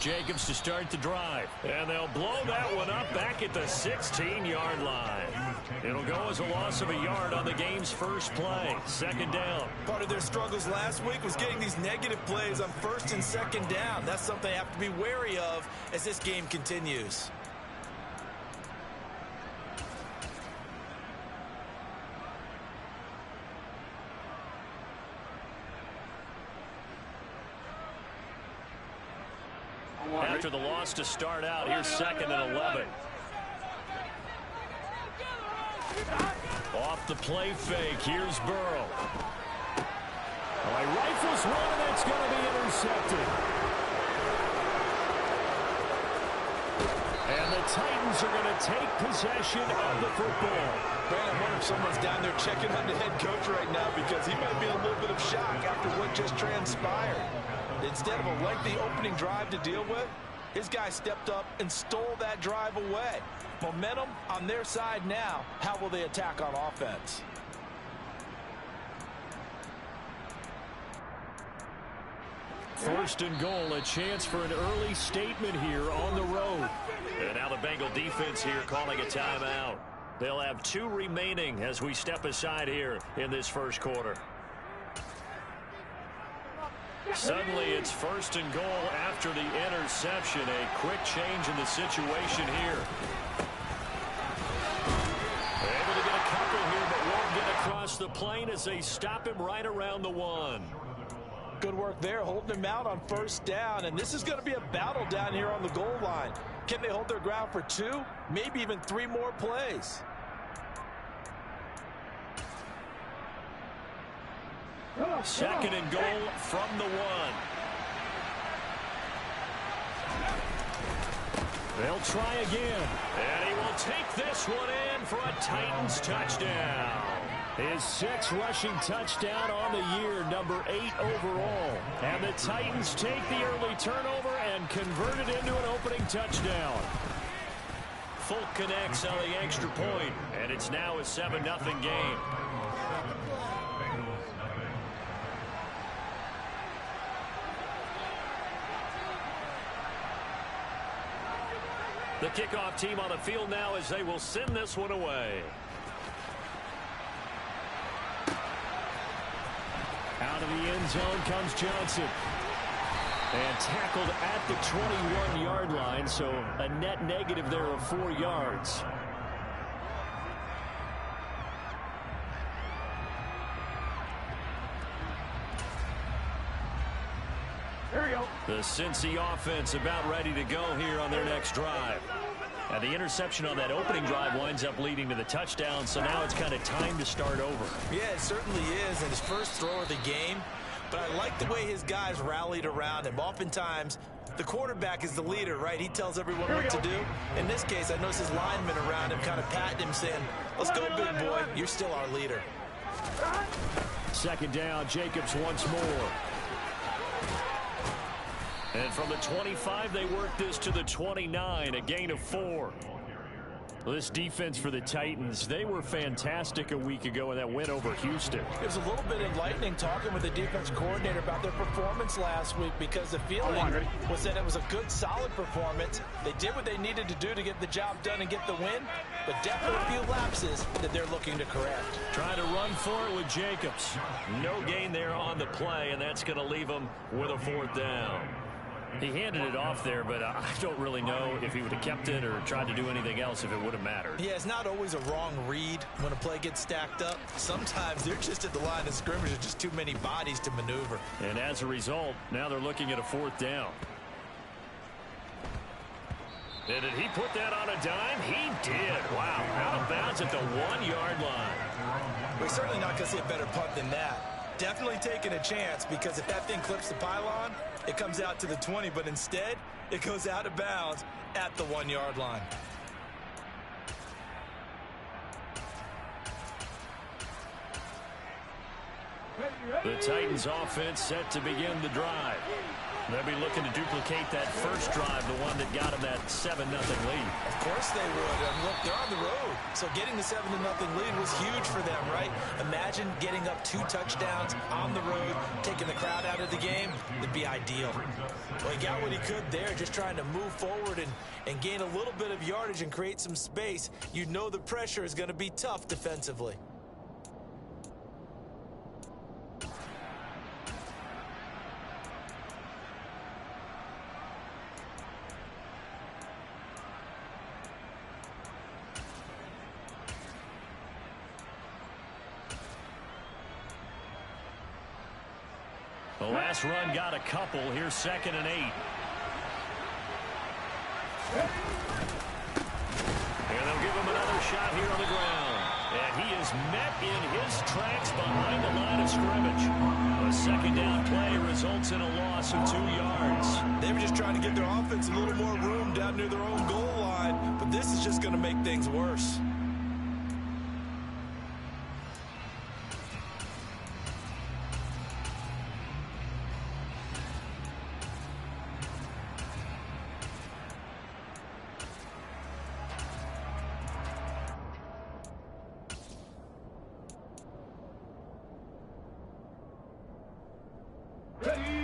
Jacobs to start the drive. And they'll blow that one up back at the 16-yard line. It'll go as a loss of a yard on the game's first play. Second down. Part of their struggles last week was getting these negative plays on first and second down. That's something they have to be wary of as this game continues. After the loss to start out, here's second and 11. Off the play fake, here's Burrow. All right, rifles one, and it's going to be intercepted. And the Titans are going to take possession of the football. Brandon, I wonder if someone's down there checking on the head coach right now because he might be in a little bit of shock after what just transpired. Instead of a lengthy opening drive to deal with, his guy stepped up and stole that drive away. Momentum on their side now. How will they attack on offense? First and goal, a chance for an early statement here on the road. And now the Bengal defense here calling a timeout. They'll have 2 remaining as we step aside here in this first quarter. Suddenly it's first and goal after the interception. A quick change in the situation here. Able to get a couple here, but won't get across the plane as they stop him right around the 1. Good work there, holding him out on first down. And this is going to be a battle down here on the goal line. Can they hold their ground for 2, maybe even 3 more plays? Second and goal from the 1. They'll try again. And he will take this one in for a Titans touchdown. His 6th rushing touchdown on the year, number 8 overall. And the Titans take the early turnover and convert it into an opening touchdown. Folk connects on the extra point, and it's now a 7-0 game. The kickoff team on the field now as they will send this one away. Out of the end zone comes Johnson. And tackled at the 21-yard line, so a net negative there of 4 yards. There we go. The Cincy offense about ready to go here on their next drive. And the interception on that opening drive winds up leading to the touchdown, so now it's kind of time to start over. Yeah, it certainly is, and his first throw of the game. But I like the way his guys rallied around him. Oftentimes, the quarterback is the leader, right? He tells everyone what to do. In this case, I noticed his linemen around him kind of patting him, saying, let's go, big boy. You're still our leader. Second down, Jacobs once more. And from the 25, they work this to the 29, a gain of 4. This defense for the Titans, they were fantastic a week ago in that win over Houston. It was a little bit enlightening talking with the defense coordinator about their performance last week because the feeling was that it was a good, solid performance. They did what they needed to do to get the job done and get the win, but definitely a few lapses that they're looking to correct. Trying to run for it with Jacobs. No gain there on the play, and that's going to leave them with a 4th down. He handed it off there, but I don't really know if he would have kept it or tried to do anything else if it would have mattered. Yeah, it's not always a wrong read when a play gets stacked up. Sometimes they're just at the line of scrimmage. There's just too many bodies to maneuver. And as a result, now they're looking at a 4th down. And did he put that on a dime? He did. Wow, out of bounds at the 1-yard line. We're certainly not going to see a better punt than that. Definitely taking a chance because if that thing clips the pylon, it comes out to the 20, but instead it goes out of bounds at the 1-yard line. The Titans offense set to begin the drive. They'll be looking to duplicate that first drive, the one that got them that 7-0 lead. Of course they would. And look, they're on the road. So getting the 7-0 lead was huge for them, right? Imagine getting up 2 touchdowns on the road, taking the crowd out of the game. It'd be ideal. Well, he got what he could there, just trying to move forward and gain a little bit of yardage and create some space. You know the pressure is going to be tough defensively. The last run got a couple. Here's 2nd and 8. And they'll give him another shot here on the ground. And he is met in his tracks behind the line of scrimmage. A 2nd down play results in a loss of 2 yards. They were just trying to give their offense a little more room down near their own goal line, but this is just going to make things worse.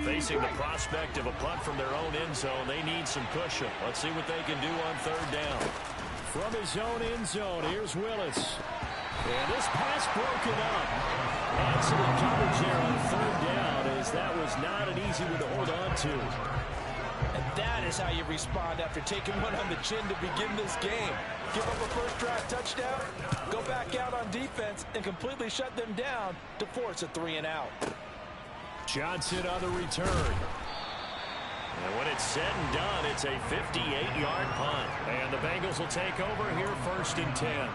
Facing the prospect of a punt from their own end zone, they need some cushion. Let's see what they can do on 3rd down. From his own end zone, here's Willis. And this pass broken up. Excellent coverage there on 3rd down, as that was not an easy one to hold on to. And that is how you respond after taking one on the chin to begin this game. Give up a first-drive touchdown, go back out on defense, and completely shut them down to force a 3-and-out. Johnson on the return. And when it's said and done, it's a 58-yard punt. And the Bengals will take over here 1st and 10.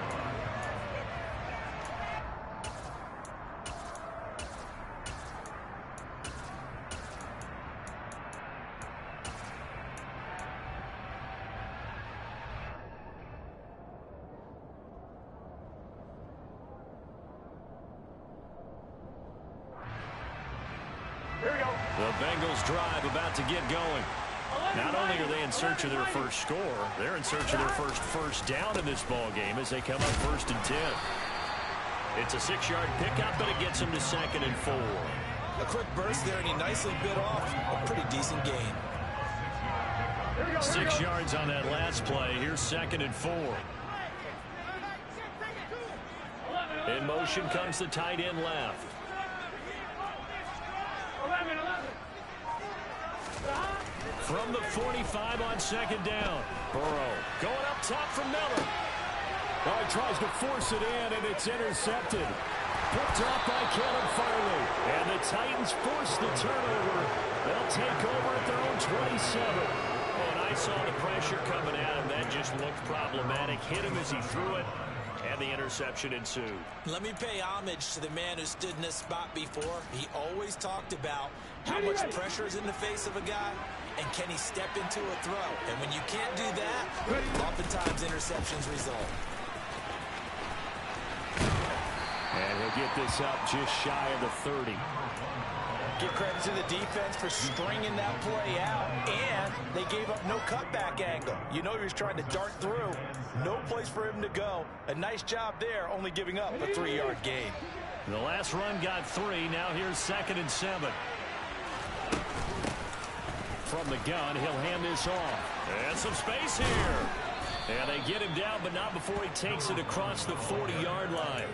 The Bengals drive about to get going. Not only are they in search of their first score, they're in search of their first down in this ball game as they come up 1st and 10. It's a 6-yard pickup, but it gets them to 2nd and 4. A quick burst there, and he nicely bit off a pretty decent gain. 6 yards on that last play. Here's 2nd and 4. In motion comes the tight end left. From the 45 on 2nd down. Burrow going up top from Miller. Oh, he tries to force it in, and it's intercepted. Picked off by Caleb Farley. And the Titans force the turnover. They'll take over at their own 27. And I saw the pressure coming at him. That just looked problematic. Hit him as he threw it. And the interception ensued. Let me pay homage to the man who stood in this spot before. He always talked about how much pressure is in the face of a guy, and can he step into a throw. And when you can't do that, oftentimes interceptions result. And he'll get this up just shy of the 30. Give credit to the defense for stringing that play out, and they gave up no cutback angle. You know he was trying to dart through. No place for him to go. A nice job there, only giving up a 3-yard gain. The last run got 3. Now here's 2nd and 7. From the gun, he'll hand this off. And some space here. And they get him down, but not before he takes it across the 40-yard line.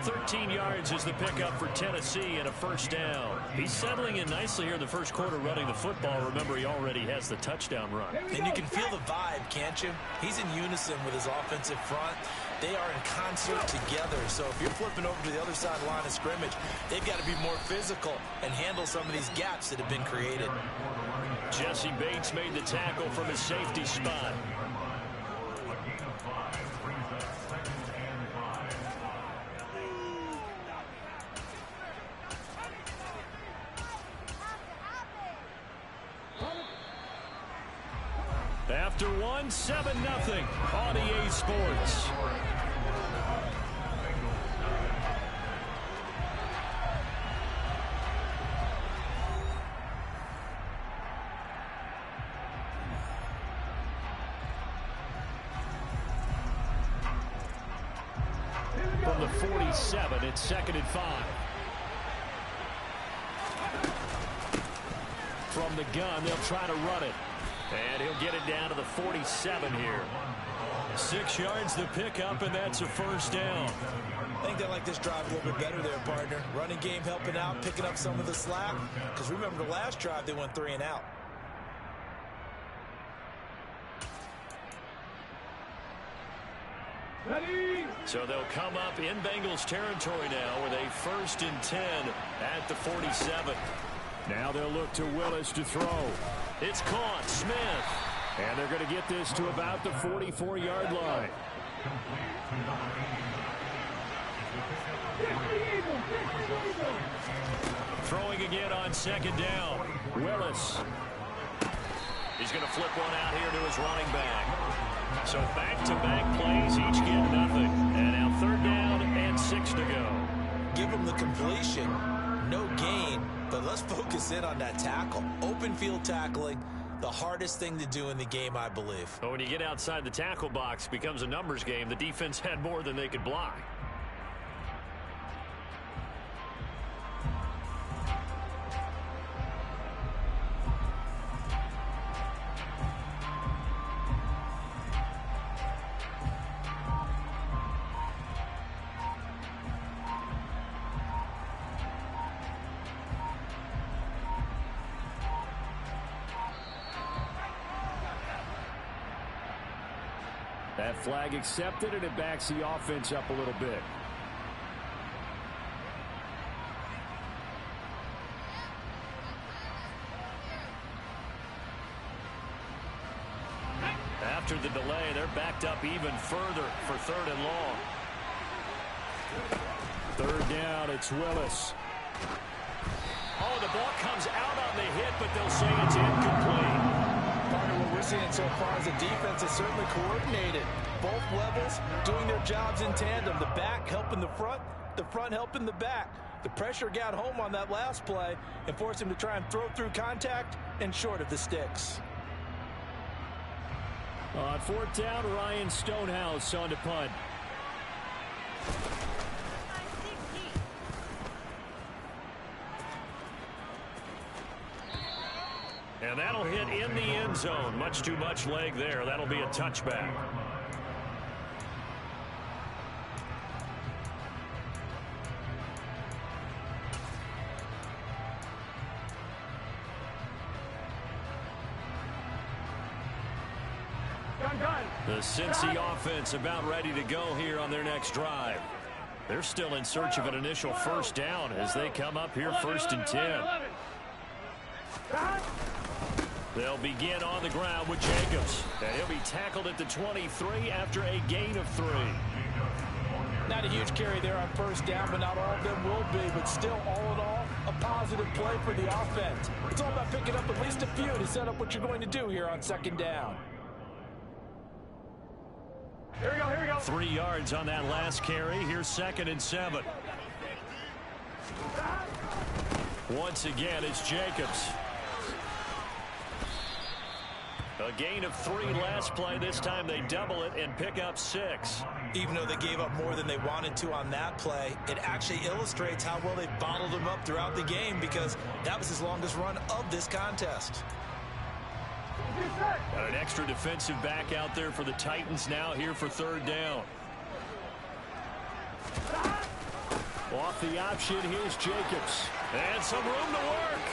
13 yards is the pickup for Tennessee and a 1st down. He's settling in nicely here in the first quarter running the football. Remember, he already has the touchdown run. And you can feel the vibe, can't you? He's in unison with his offensive front. They are in concert together. So if you're flipping over to the other side of the line of scrimmage, they've got to be more physical and handle some of these gaps that have been created. Jesse Bates made the tackle from his safety spot. After 1, 7-0 on EA Sports. 47. It's 2nd and 5. From the gun, they'll try to run it. And he'll get it down to the 47 here. 6 yards the pickup, and that's a first down. I think they like this drive a little bit better there, partner. Running game helping out, picking up some of the slack. Because remember the last drive, they went 3 and out. So they'll come up in Bengals territory now with a 1st and 10 at the 47. Now they'll look to Willis to throw. It's caught. Smith. And they're going to get this to about the 44-yard line. Throwing again on 2nd down. Willis. He's going to flip one out here to his running back. So back-to-back plays, each get nothing. And now 3rd down and 6 to go. Give him the completion. No gain, but let's focus in on that tackle. Open field tackling, the hardest thing to do in the game, I believe. But when you get outside the tackle box, it becomes a numbers game. The defense had more than they could block. That flag accepted, and it backs the offense up a little bit. After the delay, they're backed up even further for 3rd and long. 3rd down, it's Willis. Oh, the ball comes out on the hit, but they'll say it's incomplete. What we're seeing so far is the defense is certainly coordinated. Both levels doing their jobs in tandem. The back helping the front helping the back. The pressure got home on that last play and forced him to try and throw through contact and short of the sticks. On 4th down, Ryan Stonehouse on to punt. And that'll hit in the end zone. Much too much leg there. That'll be a touchback. The Cincy offense about ready to go here on their next drive. They're still in search of an initial 1st down as they come up here 1st and 10. They'll begin on the ground with Jacobs. And he'll be tackled at the 23 after a gain of 3. Not a huge carry there on 1st down, but not all of them will be. But still, all in all, a positive play for the offense. It's all about picking up at least a few to set up what you're going to do here on 2nd down. Here we go. 3 yards on that last carry. Here's 2nd and 7. Once again, it's Jacobs. A gain of 3 last play. This time they double it and pick up 6. Even though they gave up more than they wanted to on that play, it actually illustrates how well they bottled them up throughout the game because that was his longest run of this contest. Got an extra defensive back out there for the Titans now here for 3rd down. Off the option, here's Jacobs. And some room to work.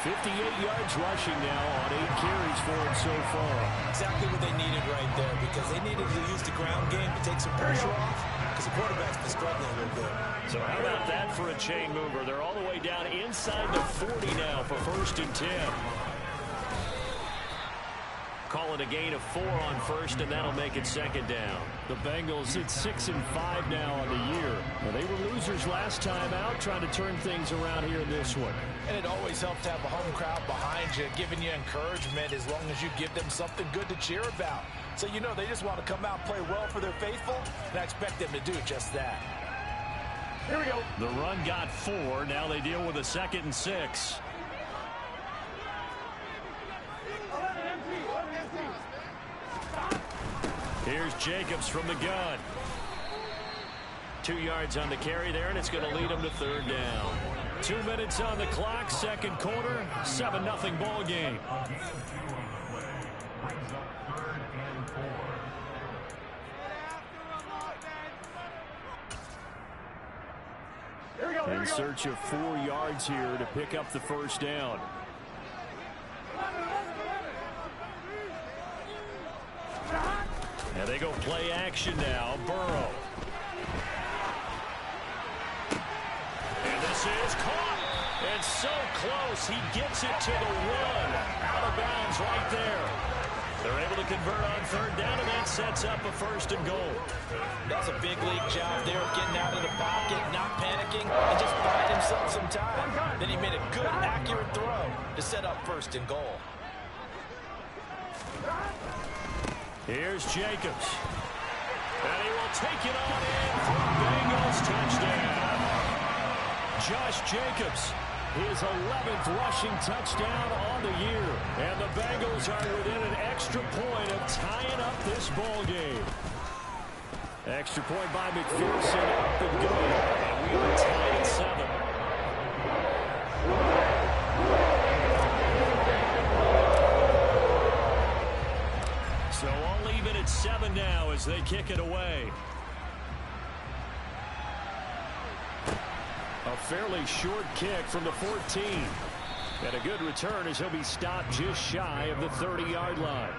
58 yards rushing now on 8 carries for him so far. Exactly what they needed right there because they needed to use the ground game to take some pressure off because the quarterback's been struggling a little bit. So how about that for a chain mover? They're all the way down inside the 40 now for 1st and 10. Call it a gain of 4 on 1st, and that'll make it 2nd down. The Bengals at 6 and 5 now on the year. Well, they were losers last time out, trying to turn things around here in this one. And it always helps to have a home crowd behind you, giving you encouragement as long as you give them something good to cheer about. So you know they just want to come out and play well for their faithful, and I expect them to do just that. Here we go. The run got 4. Now they deal with a 2nd and 6. Here's Jacobs from the gun. 2 yards on the carry there, and it's going to lead them to third down. 2 minutes on the clock, second quarter, 7-0 ball game. In search of 4 yards here to pick up the first down. And they go play action now. Burrow. And this is caught. And so close. He gets it to the 1. Out of bounds right there. They're able to convert on third down, and that sets up a first and goal. That's a big league job there of getting out of the pocket, not panicking, and just buying himself some time. Then he made a good, accurate throw to set up first and goal. Here's Jacobs. And he will take it on in for a Bengals touchdown. Josh Jacobs, his 11th rushing touchdown on the year. And the Bengals are within an extra point of tying up this ball game. Extra point by McPherson, up and good. And we are tied at 7. So all even at 7 now as they kick it away. A fairly short kick from the 14. And a good return as he'll be stopped just shy of the 30-yard line.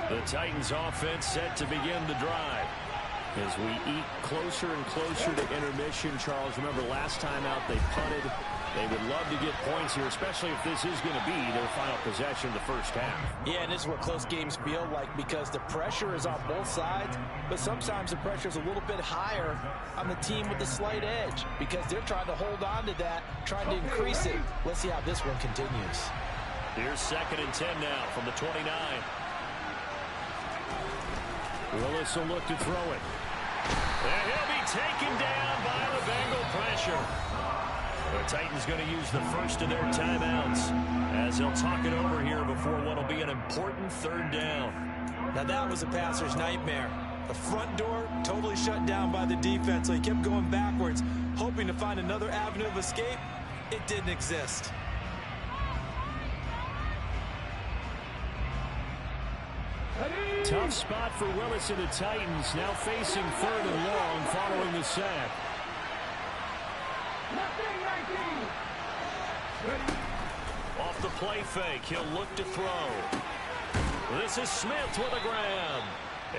The Titans offense set to begin the drive. As we eat closer and closer to intermission, Charles, remember last time out they punted. They would love to get points here, especially if this is going to be their final possession of the first half. Yeah, and this is what close games feel like because the pressure is on both sides, but sometimes the pressure is a little bit higher on the team with the slight edge because they're trying to hold on to that, trying to increase it. Let's see how this one continues. Here's 2nd and 10 now from the 29. Willis will look to throw it. And he'll be taken down by the Bengal pressure. The Titans going to use the first of their timeouts as they'll talk it over here before what will be an important third down. Now that was a passer's nightmare. The front door totally shut down by the defense, so he kept going backwards, hoping to find another avenue of escape. It didn't exist. Tough spot for Willis and the Titans, now facing 3rd and long following the sack. Off the play fake, he'll look to throw. This is Smith with a grab.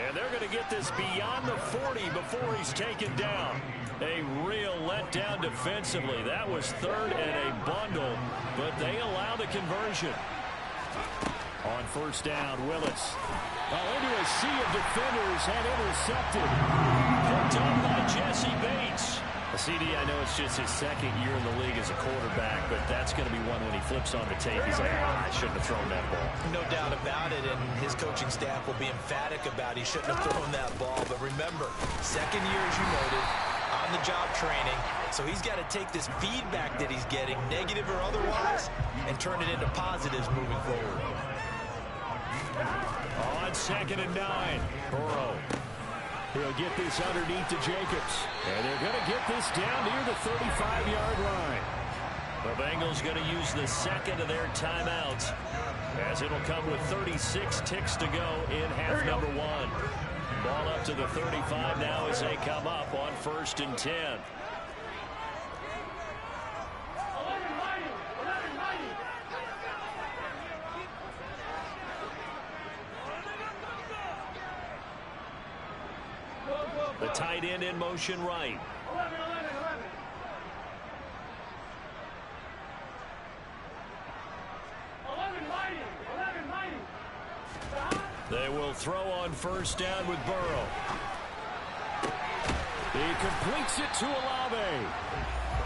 And they're going to get this beyond the 40 before he's taken down. A real letdown defensively. That was 3rd and a bundle, but they allow the conversion. On first down, Willis. Into a sea of defenders and intercepted. Picked up by Jesse Bates. CD, I know it's just his 2nd year in the league as a quarterback, but that's going to be one when he flips on the tape. He's like, I shouldn't have thrown that ball. No doubt about it, and his coaching staff will be emphatic about he shouldn't have thrown that ball. But remember, 2nd year, as you noted, on-the-job training, so he's got to take this feedback that he's getting, negative or otherwise, and turn it into positives moving forward. On 2nd and 9, Burrow. He'll get this underneath to Jacobs. And they're going to get this down near the 35-yard line. The Bengals going to use the 2nd of their timeouts as it'll come with 36 ticks to go in half number 1. Ball up to the 35 now as they come up on 1st and 10. The tight end in motion right. They will throw on first down with Burrow. He completes it to Olave.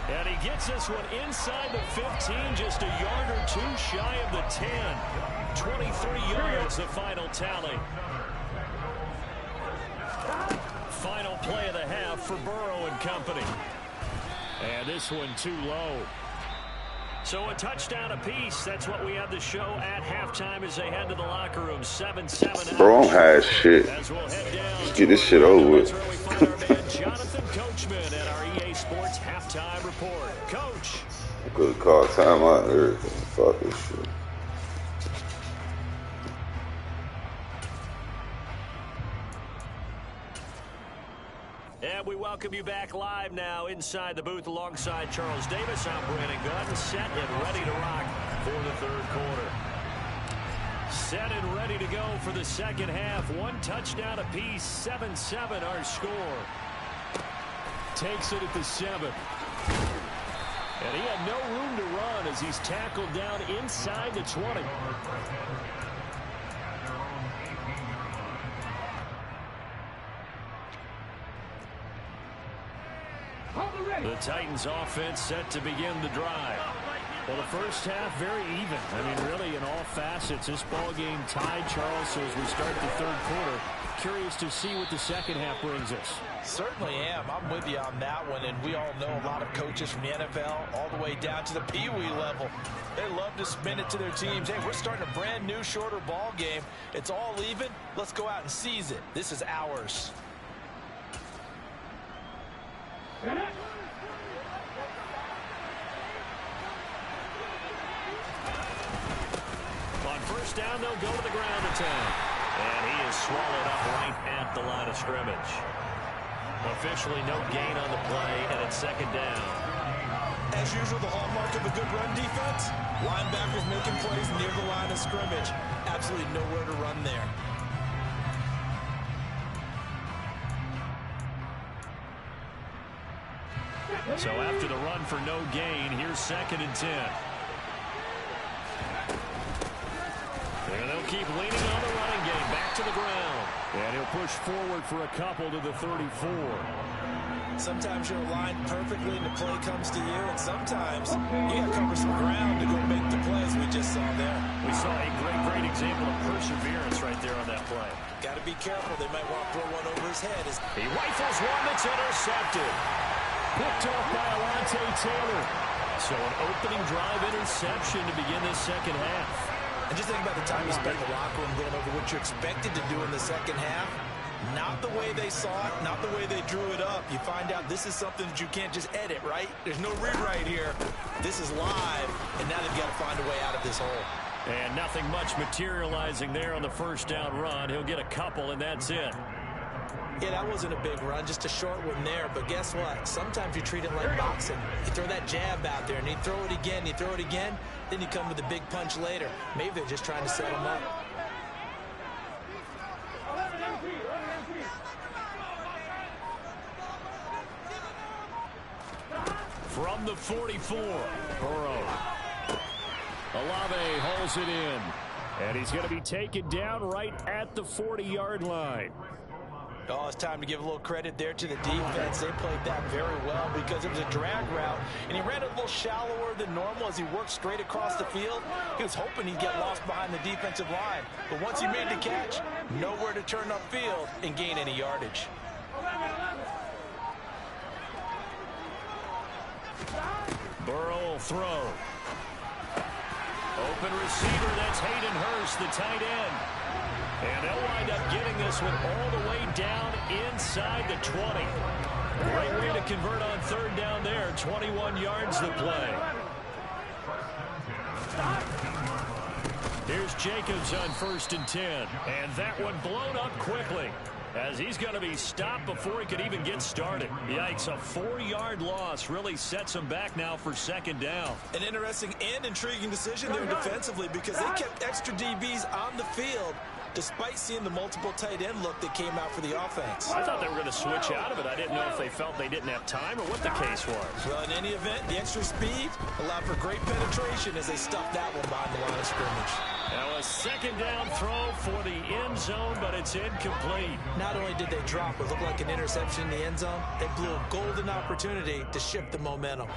And he gets this one inside the 15, just a yard or 2 shy of the 10. 23 yards, the final tally. Final play of the half for Burrow and company. And this one too low. So a touchdown apiece. That's what we have the show at halftime as they head to the locker room. 7-7. Bro, I'm high as shit. As we'll head down. Just get this shit over with. That's where we find our man Jonathan Coachman at our EA Sports halftime report. Coach. I could have called timeout and everything. Fuck this shit. And we welcome you back live now inside the booth alongside Charles Davis. I'm Brandon Gunn, set and ready to rock for the third quarter. Set and ready to go for the second half. One touchdown apiece, 7-7 our score. Takes it at the 7. And he had no room to run as he's tackled down inside the 20. The Titans offense set to begin the drive. Well, the first half very even. I mean, really in all facets. This ball game tied, Charles, so as we start the third quarter. Curious to see what the second half brings us. Certainly am. I'm with you on that one, and we all know a lot of coaches from the NFL all the way down to the Pee Wee level. They love to spin it to their teams. Hey, we're starting a brand new, shorter ball game. It's all even. Let's go out and seize it. This is ours. On first down, they'll go to the ground attack. And he is swallowed up right at the line of scrimmage. Officially no gain on the play, and it's second down. As usual, the hallmark of a good run defense, linebackers making plays near the line of scrimmage. Absolutely nowhere to run there. So after the run for no gain, here's 2nd and 10. And they'll keep leaning on the running game. Back to the ground. And he'll push forward for a couple to the 34. Sometimes you're aligned perfectly and the play comes to you, and sometimes you got to cover some ground to go make the plays we just saw there. We saw a great example of perseverance right there on that play. Got to be careful. They might want to throw one over his head. He rifles one that's intercepted. Picked off by Alontae Taylor. So an opening drive interception to begin this second half. And just think about the time you spent in the locker room going over what you expected to do in the second half. Not the way they saw it, not the way they drew it up. You find out this is something that you can't just edit, right? There's no rewrite here. This is live, and now they've got to find a way out of this hole. And nothing much materializing there on the first down run. He'll get a couple, and that's it. Yeah, that wasn't a big run, just a short one there. But guess what? Sometimes you treat it like boxing. You throw that jab out there, and you throw it again, then you come with a big punch later. Maybe they're just trying to set him up. From the 44, Burrow. Olave holds it in. And he's going to be taken down right at the 40-yard line. Oh, it's time to give a little credit there to the defense. They played that very well because it was a drag route, and he ran it a little shallower than normal as he worked straight across the field. He was hoping he'd get lost behind the defensive line, but once he made the catch, nowhere to turn upfield and gain any yardage. Burrow will throw. Open receiver, that's Hayden Hurst, the tight end. And they'll wind up getting this one all the way down inside the 20. Great way to convert on third down there. 21 yards to play. Here's Jacobs on 1st and 10. And that one blown up quickly, as he's going to be stopped before he could even get started. Yikes, a 4-yard loss really sets him back now for second down. An interesting and intriguing decision there defensively because they kept extra DBs on the field despite seeing the multiple tight end look that came out for the offense. I thought they were going to switch out of it. I didn't know if they felt they didn't have time or what the case was. Well, in any event, the extra speed allowed for great penetration as they stuffed that one behind the line of scrimmage. Now a second down throw for the end zone, but it's incomplete. Not only did they drop what looked like an interception in the end zone, they blew a golden opportunity to shift the momentum.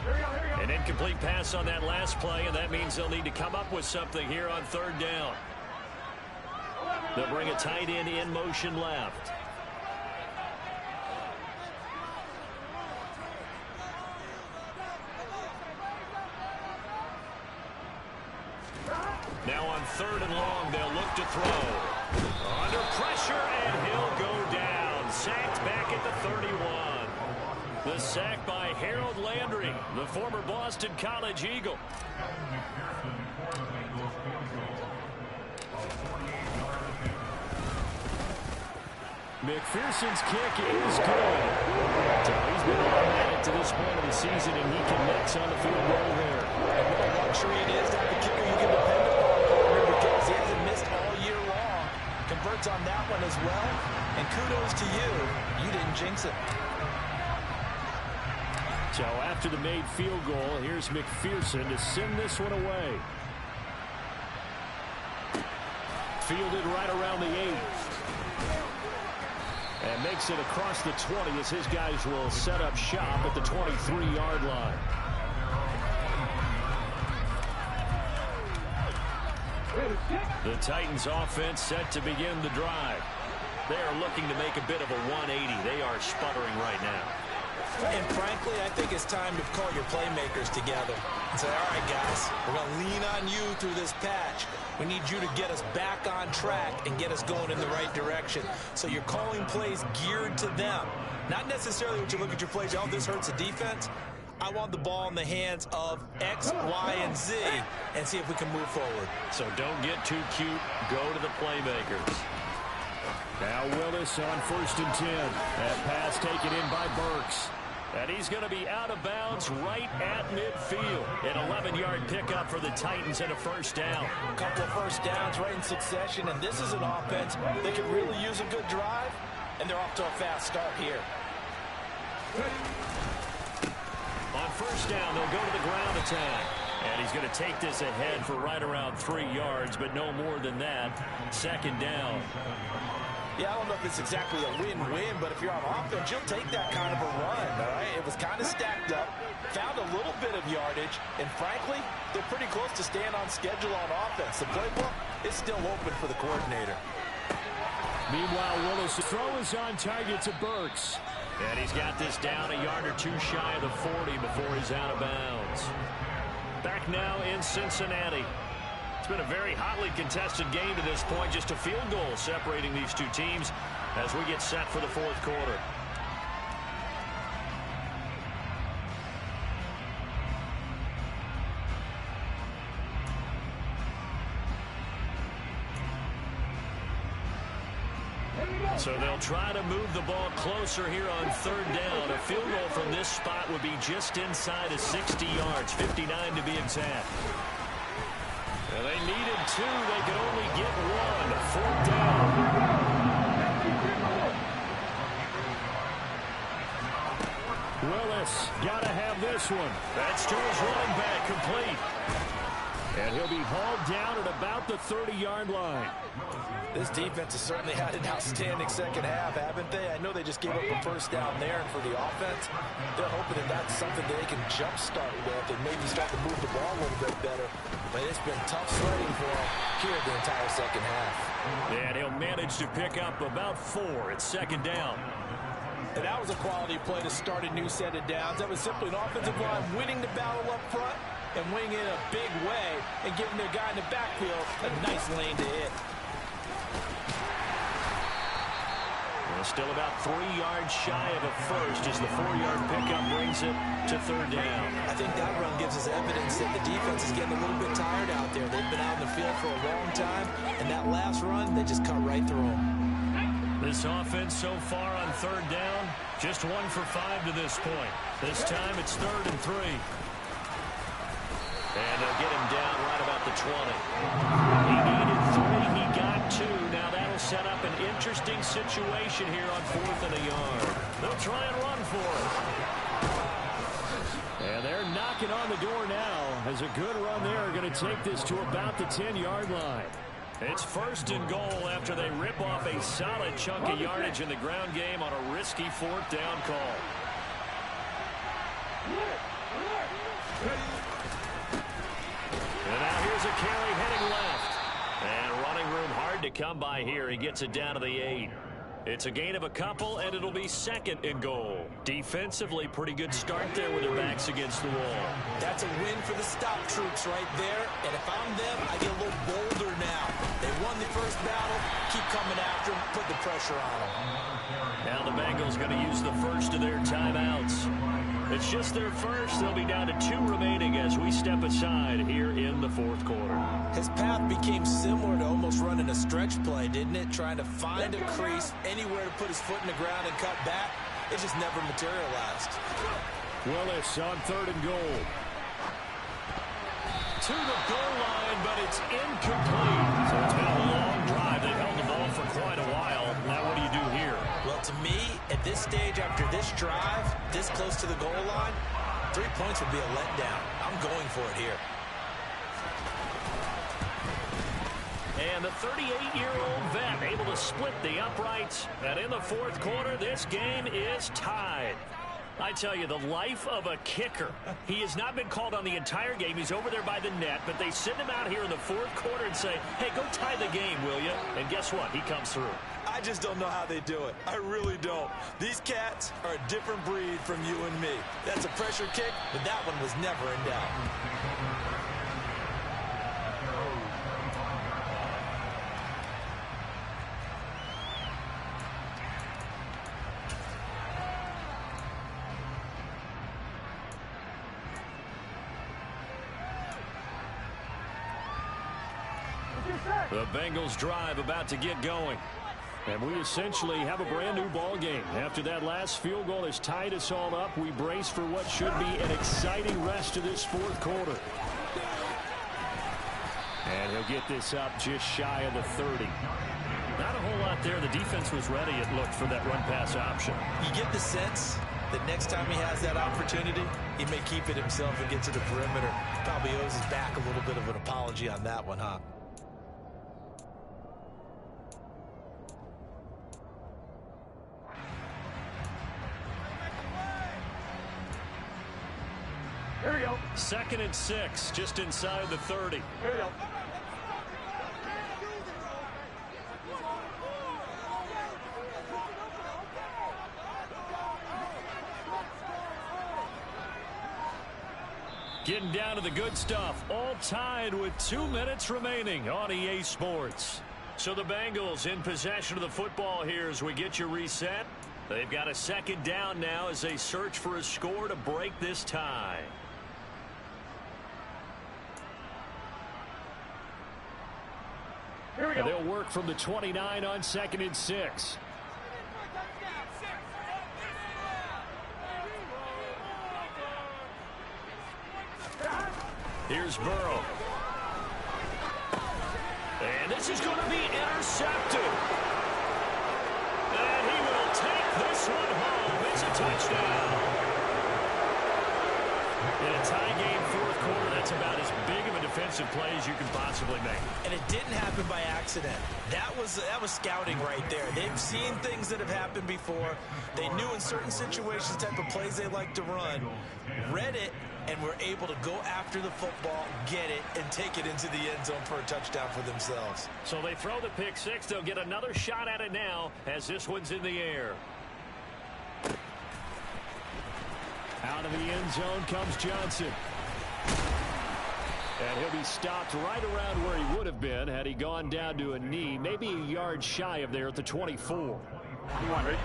An incomplete pass on that last play, and that means they'll need to come up with something here on third down. They'll bring a tight end in motion left. Now on 3rd and long, they'll look to throw. Under pressure, and he'll go down. Sacked back at the 31. The sack by Harold Landry, the former Boston College Eagle. McPherson's kick is good. So he's been automatic to this point of the season, and he connects on the field goal there. And what a luxury it is to have a kicker you can depend upon, partner, because he hasn't missed all year long. Converts on that one as well. And kudos to you. You didn't jinx it. So after the made field goal, here's McPherson to send this one away. Fielded right around the 8. And makes it across the 20 as his guys will set up shop at the 23-yard line. The Titans offense set to begin the drive. They are looking to make a bit of a 180. They are sputtering right now. And frankly, I think it's time to call your playmakers together and say, all right, guys, we're going to lean on you through this patch. We need you to get us back on track and get us going in the right direction. So you're calling plays geared to them. Not necessarily when you look at your plays, oh, this hurts the defense. I want the ball in the hands of X, Y, and Z and see if we can move forward. So don't get too cute. Go to the playmakers. Now Willis on 1st and 10. That pass taken in by Burks. And he's going to be out of bounds right at midfield. An 11-yard pickup for the Titans and a 1st down. A couple of 1st downs right in succession, and this is an offense that could really use a good drive, and they're off to a fast start here. On 1st down, they'll go to the ground attack. And he's going to take this ahead for right around 3 yards, but no more than that. 2nd down. Yeah, I don't know if it's exactly a win-win, but if you're on offense, you'll take that kind of a run, all right? It was kind of stacked up, found a little bit of yardage, and frankly, they're pretty close to staying on schedule on offense. The playbook is still open for the coordinator. Meanwhile, Willis' throw is on target to Burks. And he's got this down a yard or two shy of the 40 before he's out of bounds. Back now in Cincinnati. It's been a very hotly contested game to this point. Just a field goal separating these two teams as we get set for the 4th quarter. So they'll try to move the ball closer here on 3rd down. A field goal from this spot would be just inside of 60 yards, 59 to be exact. And they needed 2. They could only get 1. 4th down. Willis got to have this one. That's to his running back, complete. And he'll be hauled down at about the 30-yard line. This defense has certainly had an outstanding 2nd half, haven't they? I know they just gave up a 1st down there, and for the offense, they're hoping that that's something they can jumpstart with and maybe start to move the ball a little bit better. But it's been tough sledding for them here the entire 2nd half. And he'll manage to pick up about 4 at 2nd down. And that was a quality play to start a new set of downs. That was simply an offensive line winning the battle up front and winning in a big way and giving their guy in the backfield a nice lane to hit. Well, still about 3 yards shy of a 1st as the 4-yard pickup brings it to 3rd down. I think that run gives us evidence that the defense is getting a little bit tired out there. They've been out in the field for a long time, and that last run, they just cut right through them. This offense so far on 3rd down, just 1 for 5 to this point. This time it's 3rd and 3. And they'll get him down right about the 20. He needed 3. He got 2. Now that'll set up an interesting situation here on 4th and a yard. They'll try and run for it. And they're knocking on the door now as a good run there are going to take this to about the 10-yard line. It's 1st and goal after they rip off a solid chunk of yardage in the ground game on a risky 4th down call. And now here's a carry heading left. And running room hard to come by here. He gets it down to the 8. It's a gain of a couple, and it'll be second and goal. Defensively, pretty good start there with their backs against the wall. That's a win for the stop troops right there. And if I'm them, I get a little bolder now. They won the first battle. Keep coming after them. Put the pressure on them. Now the Bengals going to use the first of their timeouts. It's just their first. They'll be down to 2 remaining as we step aside here in the fourth quarter. His path became similar to almost running a stretch play, didn't it? Trying to find a crease, anywhere to put his foot in the ground and cut back. It just never materialized. Willis on 3rd and goal. To the goal line, but it's incomplete. So it's been a long drive. They've held the ball for quite a while. Now what do you do here? Well, to me, at this stage, after this drive, this close to the goal line, 3 points would be a letdown. I'm going for it here. And the 38-year-old vet able to split the uprights. And in the fourth quarter, this game is tied. I tell you, the life of a kicker. He has not been called on the entire game. He's over there by the net, but they send him out here in the fourth quarter and say, hey, go tie the game, will you? And guess what? He comes through. I just don't know how they do it. I really don't. These cats are a different breed from you and me. That's a pressure kick, but that one was never in doubt. The Bengals drive about to get going. And we essentially have a brand new ball game. After that last field goal has tied us all up, we brace for what should be an exciting rest of this fourth quarter. And he'll get this up just shy of the 30. Not a whole lot there. The defense was ready, it looked, for that run-pass option. You get the sense that next time he has that opportunity, he may keep it himself and get to the perimeter. Probably owes his back a little bit of an apology on that one, huh? Here we go. 2nd and 6, just inside the 30. Here we go. Getting down to the good stuff. All tied with 2 minutes remaining on EA Sports. So the Bengals in possession of the football here as we get you reset. They've got a 2nd down now as they search for a score to break this tie. Here we go. And they'll work from the 29 on 2nd and 6. Here's Burrow. And this is going to be intercepted. And he will take this one home. It's a touchdown. In a tie game, fourth quarter, that's about as big of a defensive play as you can possibly make. And it didn't happen by accident. That was scouting right there. They've seen things that have happened before. They knew in certain situations the type of plays they like to run, read it, and were able to go after the football, get it, and take it into the end zone for a touchdown for themselves. So they throw the pick six. They'll get another shot at it now as this one's in the air. Out of the end zone comes Johnson. And he'll be stopped right around where he would have been had he gone down to a knee, maybe a yard shy of there at the 24.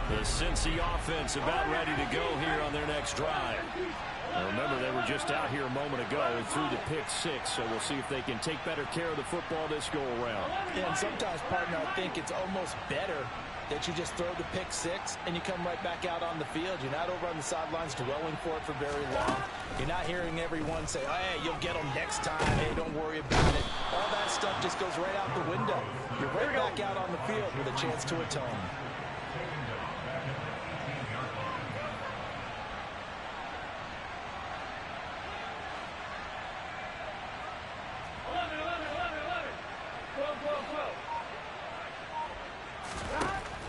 The Cincy offense about ready to go here on their next drive. Now remember, they were just out here a moment ago and threw the pick six, so we'll see if they can take better care of the football this go-around. Yeah, and sometimes, partner, I think it's almost better that you just throw the pick six and you come right back out on the field. You're not over on the sidelines dwelling for it for very long. You're not hearing everyone say, oh, hey, you'll get them next time. Hey, don't worry about it. All that stuff just goes right out the window. You're right back out on the field with a chance to atone.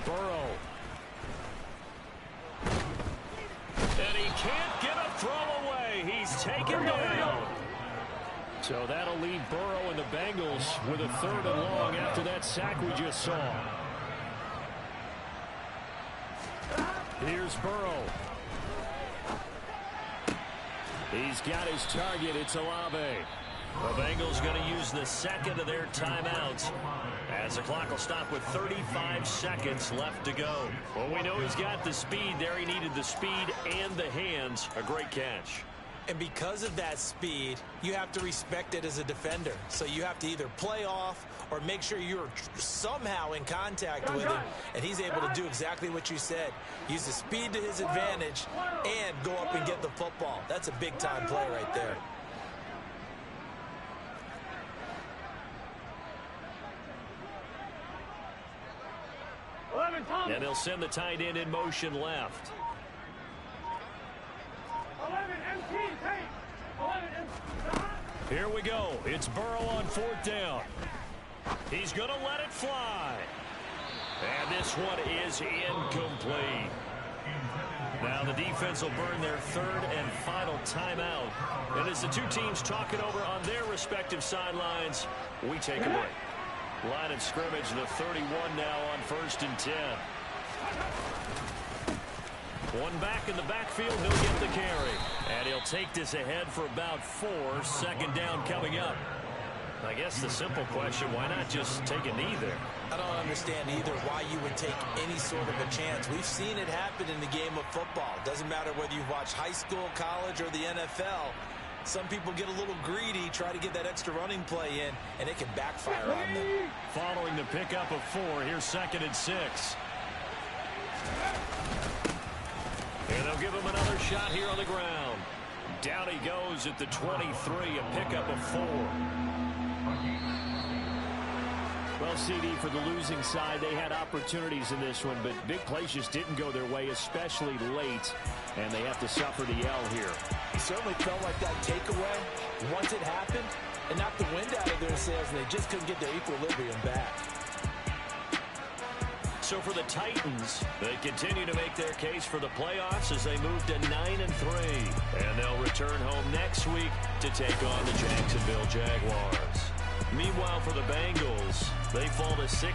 Burrow. And he can't get a throw away. He's taken down. So that'll leave Burrow and the Bengals with a 3rd and long after that sack we just saw. Here's Burrow. He's got his target. It's Olave. The Bengals going to use the second of their timeouts as the clock will stop with 35 seconds left to go. Well, we know he's got the speed there. He needed the speed and the hands. A great catch. And because of that speed, you have to respect it as a defender. So you have to either play off or make sure you're somehow in contact with him. And he's able to do exactly what you said. Use the speed to his advantage and go up and get the football. That's a big-time play right there. And they'll send the tight end in motion left. Here we go. It's Burrow on 4th down. He's going to let it fly. And this one is incomplete. Now the defense will burn their 3rd and final timeout. And as the two teams talk it over on their respective sidelines, we take a break. Line of scrimmage, the 31 now on 1st and 10. One back in the backfield, he'll get the carry. And he'll take this ahead for about 4. 2nd down coming up. I guess the simple question, why not just take a knee there? I don't understand either why you would take any sort of a chance. We've seen it happen in the game of football. Doesn't matter whether you've watched high school, college, or the NFL. Some people get a little greedy, try to get that extra running play in, and it can backfire on them. Following the pickup of 4, here's 2nd and 6. And they'll give him another shot here on the ground. Down he goes at the 23, a pickup of 4. Well, CD, for the losing side, they had opportunities in this one, but big plays just didn't go their way, especially late, and they have to suffer the L here. It certainly felt like that takeaway, once it happened, it knocked the wind out of their sails, and they just couldn't get their equilibrium back. So for the Titans, they continue to make their case for the playoffs as they move to 9-3. And they'll return home next week to take on the Jacksonville Jaguars. Meanwhile, for the Bengals, they fall to 6.